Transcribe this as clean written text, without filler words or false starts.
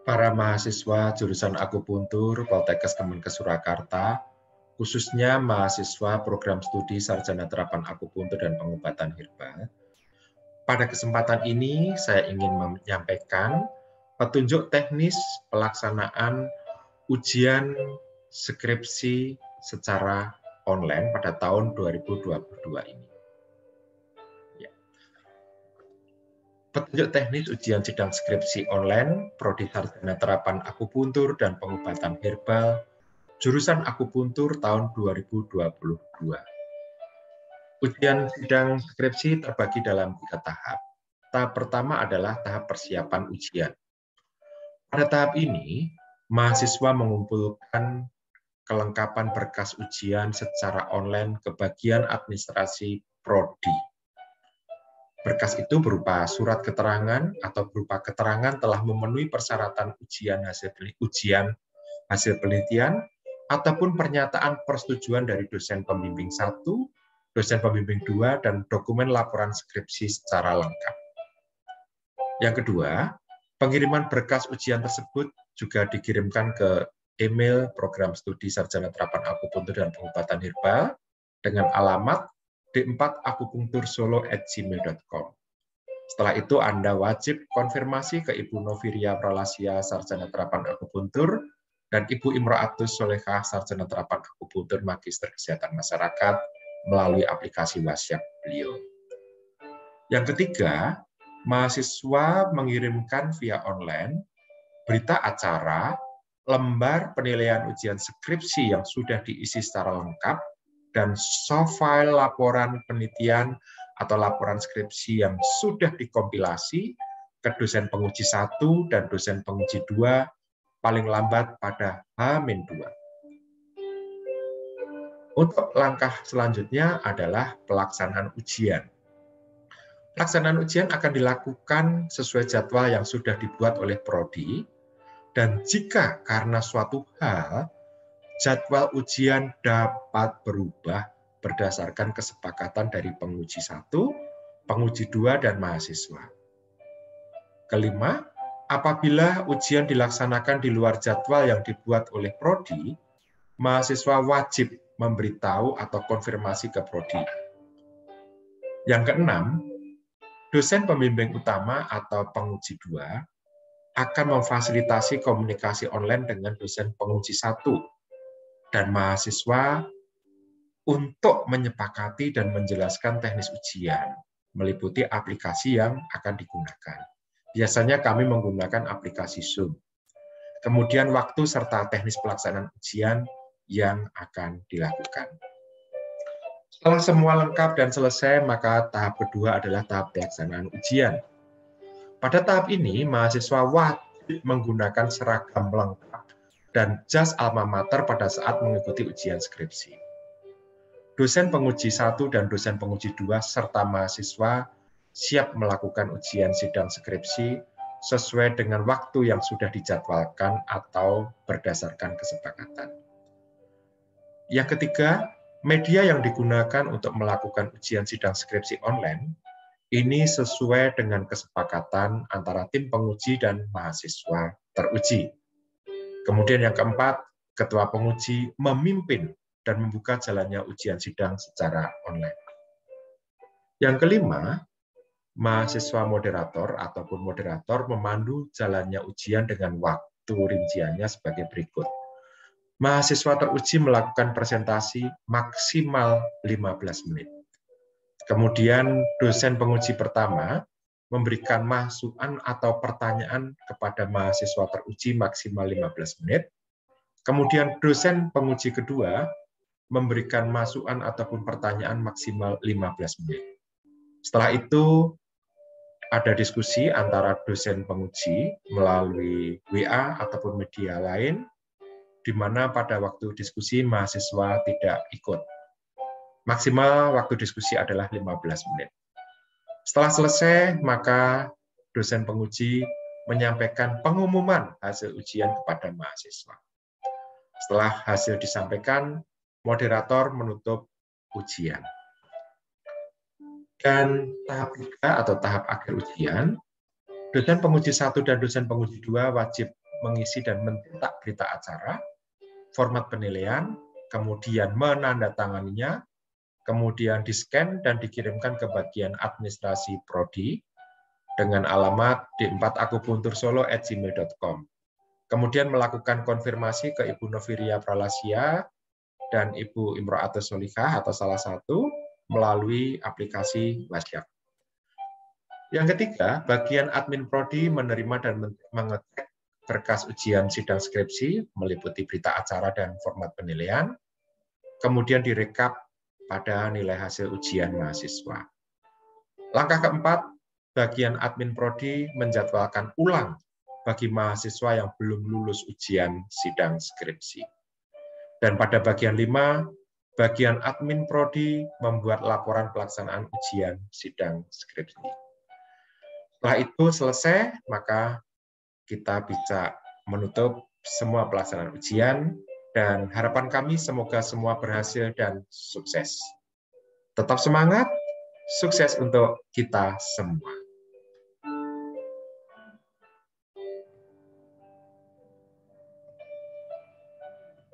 Para mahasiswa jurusan akupuntur Poltekkes Kemenkes Surakarta, khususnya mahasiswa program studi sarjana terapan akupuntur dan pengobatan herbal. Pada kesempatan ini, saya ingin menyampaikan petunjuk teknis pelaksanaan ujian skripsi secara online pada tahun 2022 ini. Petunjuk teknis ujian sidang skripsi online, Prodi Sarjana Terapan Akupuntur dan Pengobatan Herbal, jurusan akupuntur tahun 2022. Ujian sidang skripsi terbagi dalam 3 tahap. Tahap pertama adalah tahap persiapan ujian. Pada tahap ini, mahasiswa mengumpulkan kelengkapan berkas ujian secara online ke bagian administrasi Prodi. Berkas itu berupa surat keterangan atau berupa keterangan telah memenuhi persyaratan ujian hasil penelitian, ataupun pernyataan persetujuan dari dosen pembimbing 1, dosen pembimbing 2, dan dokumen laporan skripsi secara lengkap. Yang kedua, pengiriman berkas ujian tersebut juga dikirimkan ke email program studi sarjana terapan akupuntur dan pengobatan herbal dengan alamat d4akupunktursolo@gmail.com. Setelah itu Anda wajib konfirmasi ke Ibu Noviria Pralasia Sarjana Terapan Akupuntur dan Ibu Imro'atus Solehah Sarjana Terapan Akupuntur Magister Kesehatan Masyarakat melalui aplikasi WhatsApp beliau. Yang ketiga, mahasiswa mengirimkan via online berita acara, lembar penilaian ujian skripsi yang sudah diisi secara lengkap, dan soft file laporan penelitian atau laporan skripsi yang sudah dikompilasi ke dosen penguji 1 dan dosen penguji 2 paling lambat pada H-2. Untuk langkah selanjutnya adalah pelaksanaan ujian. Pelaksanaan ujian akan dilakukan sesuai jadwal yang sudah dibuat oleh Prodi, dan jika karena suatu hal jadwal ujian dapat berubah berdasarkan kesepakatan dari penguji 1, penguji 2, dan mahasiswa. Kelima, apabila ujian dilaksanakan di luar jadwal yang dibuat oleh Prodi, mahasiswa wajib memberitahu atau konfirmasi ke Prodi. Yang keenam, dosen pembimbing utama atau penguji 2 akan memfasilitasi komunikasi online dengan dosen penguji 1 dan mahasiswa untuk menyepakati dan menjelaskan teknis ujian, meliputi aplikasi yang akan digunakan. Biasanya kami menggunakan aplikasi Zoom. Kemudian waktu serta teknis pelaksanaan ujian yang akan dilakukan. Setelah semua lengkap dan selesai, maka tahap kedua adalah tahap pelaksanaan ujian. Pada tahap ini, mahasiswa wajib menggunakan seragam lengkap dan jas alma mater pada saat mengikuti ujian skripsi. Dosen penguji 1 dan dosen penguji 2 serta mahasiswa siap melakukan ujian sidang skripsi sesuai dengan waktu yang sudah dijadwalkan atau berdasarkan kesepakatan. Yang ketiga, media yang digunakan untuk melakukan ujian sidang skripsi online ini sesuai dengan kesepakatan antara tim penguji dan mahasiswa teruji. Kemudian yang keempat, ketua penguji memimpin dan membuka jalannya ujian sidang secara online. Yang kelima, mahasiswa moderator ataupun moderator memandu jalannya ujian dengan waktu rinciannya sebagai berikut. Mahasiswa teruji melakukan presentasi maksimal 15 menit. Kemudian dosen penguji pertama memberikan masukan atau pertanyaan kepada mahasiswa teruji maksimal 15 menit. Kemudian dosen penguji kedua memberikan masukan ataupun pertanyaan maksimal 15 menit. Setelah itu ada diskusi antara dosen penguji melalui WA ataupun media lain, di mana pada waktu diskusi mahasiswa tidak ikut. Maksimal waktu diskusi adalah 15 menit. Setelah selesai, maka dosen penguji menyampaikan pengumuman hasil ujian kepada mahasiswa. Setelah hasil disampaikan, moderator menutup ujian. Dan tahap 3 atau tahap akhir ujian, dosen penguji 1 dan dosen penguji 2 wajib mengisi dan mencetak berita acara, format penilaian, kemudian menandatanganinya, kemudian di-scan dan dikirimkan ke bagian administrasi prodi dengan alamat d4akupuntursolo@gmail.com. Kemudian melakukan konfirmasi ke Ibu Noviria Pralasia dan Ibu Imro'atus Solikah atau salah satu melalui aplikasi WhatsApp. Yang ketiga, bagian admin prodi menerima dan mengecek berkas ujian sidang skripsi meliputi berita acara dan format penilaian, kemudian direkap pada nilai hasil ujian mahasiswa. Langkah keempat, bagian admin prodi menjadwalkan ulang bagi mahasiswa yang belum lulus ujian sidang skripsi. Dan pada bagian 5, bagian admin prodi membuat laporan pelaksanaan ujian sidang skripsi. Setelah itu selesai, maka kita bisa menutup semua pelaksanaan ujian, dan harapan kami semoga semua berhasil dan sukses. Tetap semangat, sukses untuk kita semua.